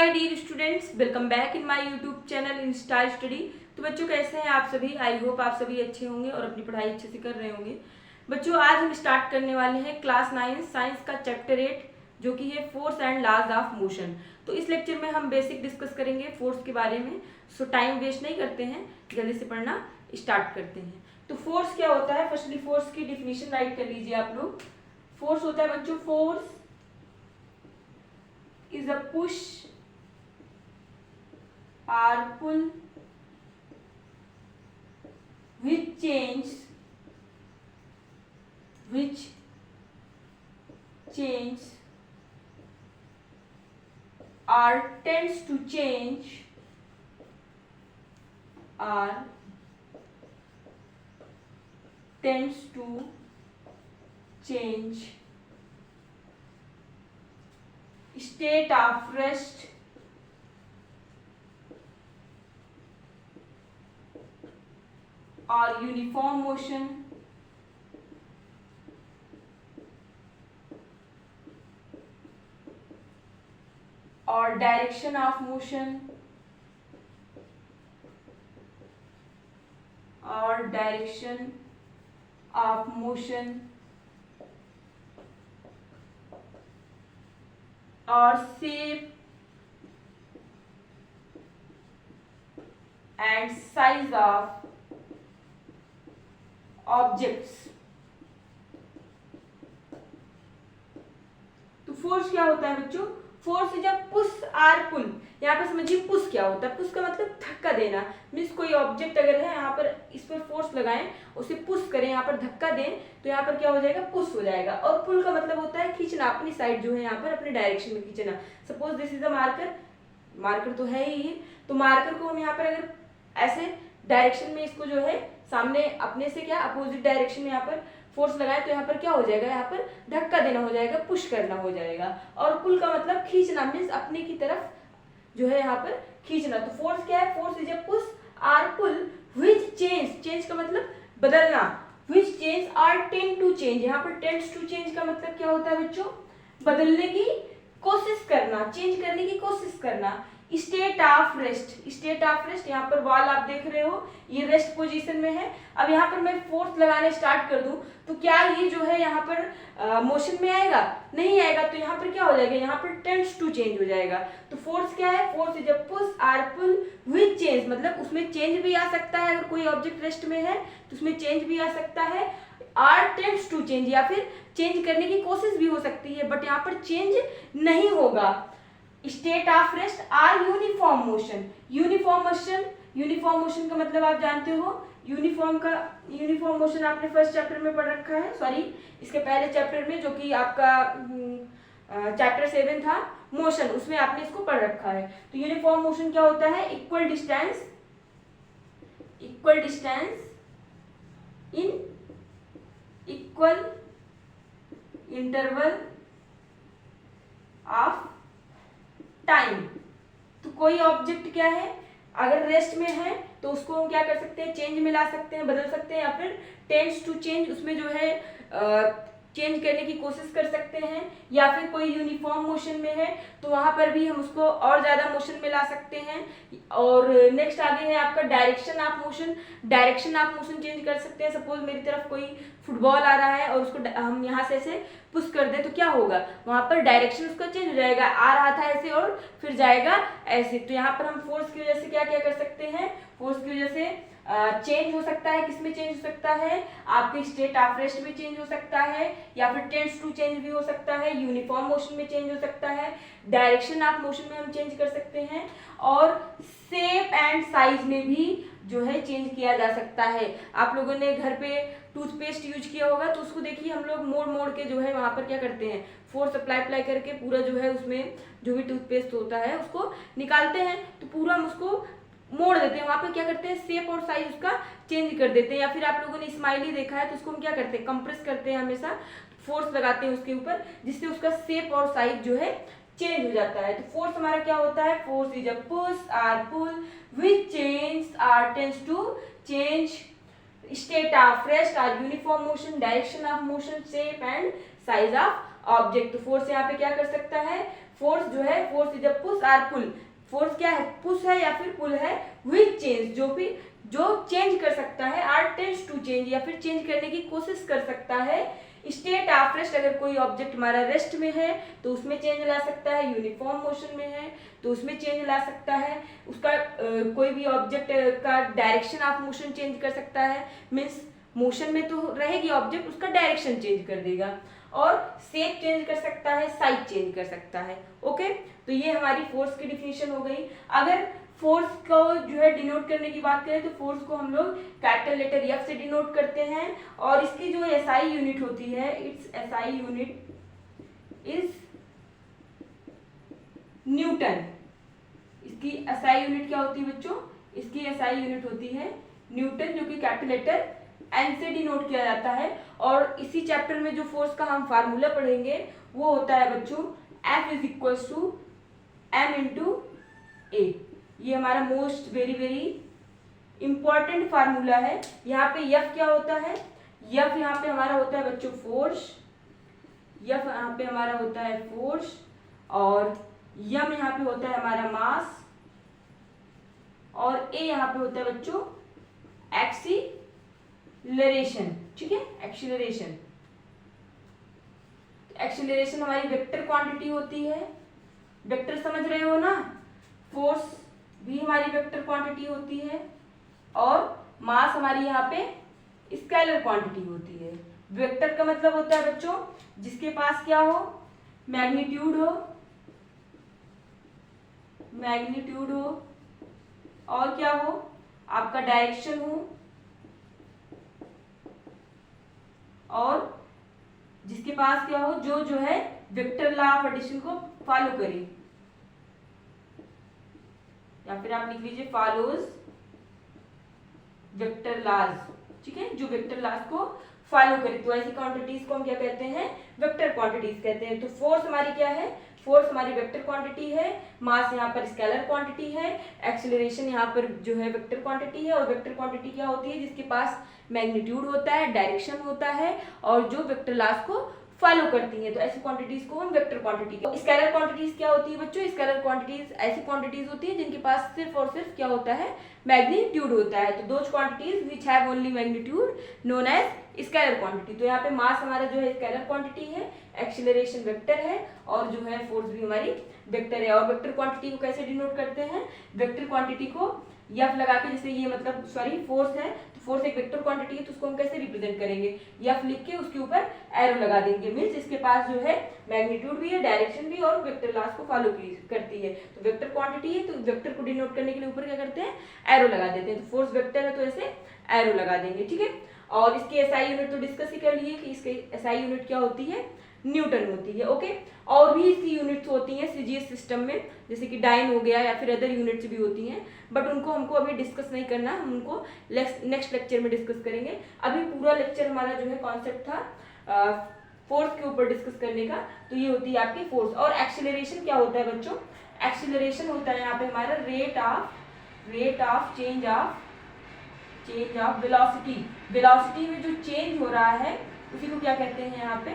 Hi dear students, welcome back in my YouTube channel in style study. तो बच्चों कैसे हैं आप सभी। आई होप आप सभी अच्छे होंगे और अपनी पढ़ाई अच्छे से कर रहे होंगे। बच्चों आज हम स्टार्ट करने वाले हैं क्लास 9 साइंस का चैप्टर 8 जो कि है force and laws of motion. तो इस लेक्चर में हम बेसिक डिस्कस करेंगे फोर्स के बारे में। सो टाइम वेस्ट नहीं करते हैं, जल्दी से पढ़ना स्टार्ट करते हैं। तो फोर्स क्या होता है, फर्स्टली फोर्स की डिफिनेशन राइट कर लीजिए आप लोग। फोर्स होता है बच्चों, force is a push or pull which change or tends to change state of rest or uniform motion or direction of motion or shape and size of objects। तो force क्या होता है बच्चों, force is a push or pull. यहाँ पर समझिए push क्या होता है, पुश का मतलब धक्का देना। मीन्स कोई ऑब्जेक्ट अगर है यहाँ पर इस पर फोर्स लगाएं, उसे पुश करें, यहाँ पर धक्का दें तो यहाँ पर क्या हो जाएगा, पुश हो जाएगा। और पुल का मतलब होता है खींचना, अपनी साइड जो है यहाँ पर अपने डायरेक्शन में खींचना। Suppose this is a marker तो है ही, तो मार्कर को हम यहाँ पर अगर ऐसे डायरेक्शन में इसको जो है सामने अपने से क्या अपोजिट डायरेक्शन में यहाँ पर फोर्स लगाए तो यहाँ पर क्या हो जाएगा, यहाँ पर धक्का देना हो जाएगा, पुश करना हो जाएगा। और पुल का मतलब खींचना, मीन्स अपने की तरफ जो है यहाँ पर खींचना। तो फोर्स क्या है, force is a push or pull which change का मतलब बदलना, which change or tend to change. यहाँ पर टेंड्स टू चेंज का मतलब क्या होता है बच्चों, बदलने की कोशिश करना, चेंज करने की कोशिश करना। स्टेट ऑफ रेस्ट, यहाँ पर बॉल आप देख रहे हो ये रेस्ट पोजीशन में है। अब यहाँ पर मैं फोर्स लगाने स्टार्ट कर दूं तो क्या ये जो है यहाँ पर मोशन में आएगा, नहीं आएगा। तो यहाँ पर क्या हो जाएगा, यहाँ पर टेंड्स टू चेंज हो जाएगा। तो फोर्स क्या है, force is a push or pull with change, मतलब उसमें चेंज भी आ सकता है। अगर कोई ऑब्जेक्ट रेस्ट में है तो उसमें चेंज भी आ सकता है, आर टेंड्स टू चेंज, या फिर चेंज करने की कोशिश भी हो सकती है, बट यहाँ पर चेंज नहीं होगा। State of rest or uniform motion का मतलब आप जानते हो, यूनिफॉर्म मोशन आपने फर्स्ट चैप्टर में पढ़ रखा है, सॉरी इसके पहले चैप्टर में जो कि आपका चैप्टर 7 था मोशन, उसमें आपने इसको पढ़ रखा है। तो यूनिफॉर्म मोशन क्या होता है, equal distance in equal interval of time. तो कोई ऑब्जेक्ट क्या है, अगर रेस्ट में है तो उसको हम क्या कर सकते हैं, चेंज में ला सकते हैं, बदल सकते हैं, या फिर टेंड्स टू चेंज, उसमें जो है चेंज करने की कोशिश कर सकते हैं। या फिर कोई यूनिफॉर्म मोशन में है तो वहां पर भी हम उसको और ज्यादा मोशन में ला सकते हैं। और नेक्स्ट आगे है आपका डायरेक्शन ऑफ मोशन चेंज कर सकते हैं। सपोज मेरी तरफ कोई फुटबॉल आ रहा है और उसको हम यहाँ से ऐसे पुश कर दें तो क्या होगा, वहां पर डायरेक्शन उसका चेंज हो जाएगा, आ रहा था ऐसे और फिर जाएगा ऐसे। तो यहाँ पर हम फोर्स की वजह से क्या क्या कर सकते हैं, फोर्स की वजह से चेंज हो सकता है। किसमें चेंज हो सकता है, आपके स्टेट ऑफ रेस्ट में चेंज हो सकता है, या फिर टेंड्स टू चेंज भी हो सकता है, यूनिफॉर्म मोशन में चेंज हो सकता है, डायरेक्शन ऑफ मोशन में हम चेंज कर सकते हैं, और शेप एंड साइज में भी जो है चेंज किया जा सकता है। आप लोगों ने घर पे टूथपेस्ट यूज किया होगा तो उसको देखिए हम लोग मोड़ के जो है वहां पर क्या करते हैं, फोर्स अप्लाई करके पूरा जो है उसमें जो भी टूथपेस्ट होता है उसको निकालते हैं, तो पूरा हम उसको मोड़ देते हैं। वहां पर क्या करते हैं, शेप और साइज उसका चेंज कर देते हैं। या फिर आप लोगों ने स्माइली देखा है तो उसको हम क्या करते हैं, कंप्रेस करते हैं, हमेशा फोर्स लगाते हैं उसके ऊपर, जिससे उसका शेप और साइज जो है चेंज हो जाता है। तो फोर्स हमारा क्या होता है, force is a push or pull which change or tends to change state of rest or uniform motion, direction of motion, shape and size of object. तो फोर्स यहाँ पे क्या कर सकता है, फोर्स जो है, force is a push or pull. Force क्या है, पुश है या फिर पुल है, विच चेंज जो चेंज कर सकता है, आर टेंड्स टू चेंज या फिर चेंज करने की कोशिश कर सकता है। स्टेट ऑफ रेस्ट, अगर कोई ऑब्जेक्ट हमारा रेस्ट में है तो उसमें चेंज ला सकता है, यूनिफॉर्म मोशन में है तो उसमें चेंज ला सकता है, उसका कोई भी ऑब्जेक्ट का डायरेक्शन ऑफ मोशन चेंज कर सकता है, मीन्स मोशन में तो रहेगी ऑब्जेक्ट, उसका डायरेक्शन चेंज कर देगा, और शेप चेंज कर सकता है, साइज चेंज कर सकता है। ओके, तो ये हमारी फोर्स की डिफिनेशन हो गई। अगर फोर्स को जो है डिनोट करने की बात करें तो फोर्स को हम लोग कैपिटल लेटर एफ से डिनोट करते हैं, और इसकी जो एसआई यूनिट होती है, it's SI unit is Newton. इसकी एसआई यूनिट क्या होती है बच्चों, इसकी एसआई यूनिट होती है न्यूटन, जो कि कैपिटल लेटर एन से डिनोट किया जाता है। और इसी चैप्टर में जो फोर्स का हम फार्मूला पढ़ेंगे वो होता है बच्चों F is equal to M into A. ये हमारा most very very important formula है। यहाँ पे F क्या होता है, F यहाँ पे हमारा होता है बच्चों फोर्स, F यहाँ पे हमारा होता है फोर्स, और M यहाँ पे होता है हमारा मास, और A यहाँ पे होता है बच्चों एक्सीलरेशन। ठीक है, एक्सीलरेशन। एक्सीलरेशन हमारी वेक्टर क्वांटिटी होती है, वेक्टर समझ रहे हो ना, फोर्स भी हमारी वेक्टर क्वांटिटी होती है, और मास हमारी यहाँ पे स्केलर क्वांटिटी होती है। वेक्टर का मतलब होता है बच्चों जिसके पास क्या हो, मैग्नीट्यूड हो, मैग्नीट्यूड हो, और क्या हो, आपका डायरेक्शन हो, और जिसके पास क्या हो, जो है वेक्टर लॉ ऑफ एडिशन को फॉलो करे, या फिर आप लिख लीजिए फॉलोज वेक्टर लॉज। ठीक है, जो वेक्टर लॉज को फॉलो करे, तो ऐसी क्वांटिटीज को हम क्या कहते हैं, वेक्टर क्वांटिटीज कहते हैं। तो फोर्स हमारी क्या है, फोर्स हमारी वेक्टर क्वांटिटी है, मास यहाँ पर स्केलर क्वांटिटी है, एक्सीलरेशन यहाँ पर जो है वेक्टर क्वांटिटी है, और वेक्टर क्वांटिटी क्या होती है, जिसके पास मैग्नीट्यूड होता है, डायरेक्शन होता है, और जो वेक्टर लॉज को फॉलो करती हैं। तो ऐसी क्वांटिटीज को हम वेक्टर क्वांटिटी कहते हैं। स्केलर क्वांटिटीज क्या होती है बच्चों, स्केलर क्वांटिटीज ऐसी क्वांटिटीज होती है जिनके पास सिर्फ और सिर्फ क्या होता है, मैग्नीट्यूड होता है। तो those quantities which have only magnitude known as scalar quantity. तो यहाँ पे मास हमारा जो है स्केलर क्वांटिटी है, एक्सीलरेशन वेक्टर है, और जो है फोर्स भी हमारी वेक्टर है। और वेक्टर क्वांटिटी को कैसे डिनोट करते हैं, वेक्टर क्वांटिटी को एफ लगा के, जैसे ये मतलब सॉरी फोर्स है, तो फोर्स एक वेक्टर क्वांटिटी है, तो उसको हम कैसे रिप्रेजेंट करेंगे, एफ लिख के उसके ऊपर एरो लगा देंगे, मीन्स इसके पास जो है मैग्नीट्यूड भी है, डायरेक्शन भी, और वेक्टर लॉज को फॉलो करती है। तो वेक्टर क्वांटिटी है, तो वेक्टर को डिनोट करने के लिए ऊपर क्या करते हैं, एरो लगा देते हैं। तो फोर्स वेक्टर है तो ऐसे एरो लगा देंगे। ठीक है, और इसकी एसआई यूनिट तो डिस्कस ही कर लिए कि इसकी एसआई यूनिट क्या होती है, न्यूटन होती है। ओके, और भी इसकी यूनिट्स होती हैं सीजीएस सिस्टम में, जैसे कि डाइन हो गया या फिर अदर यूनिट्स भी होती हैं, बट उनको हमको अभी डिस्कस नहीं करना, हम उनको नेक्स्ट लेक्चर में डिस्कस करेंगे। अभी पूरा लेक्चर हमारा जो है कॉन्सेप्ट था फोर्स के ऊपर डिस्कस करने का। तो ये होती है आपकी फोर्स। और एक्सीलरेशन क्या होता है बच्चों, एक्सीलरेशन होता है यहाँ पे हमारा rate of change of velocity. Velocity में जो चेंज हो रहा है उसी को क्या कहते हैं यहाँ पे,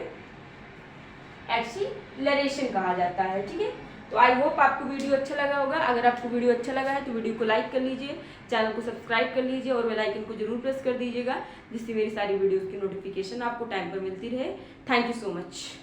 एक्सीलरेशन कहा जाता है। ठीक है, तो आई होप आपको वीडियो अच्छा लगा होगा। अगर आपको वीडियो अच्छा लगा है तो वीडियो को लाइक कर लीजिए, चैनल को सब्सक्राइब कर लीजिए, और बेल आइकन को जरूर प्रेस कर दीजिएगा, जिससे मेरी सारी वीडियोस की नोटिफिकेशन आपको टाइम पर मिलती रहे। Thank you so much.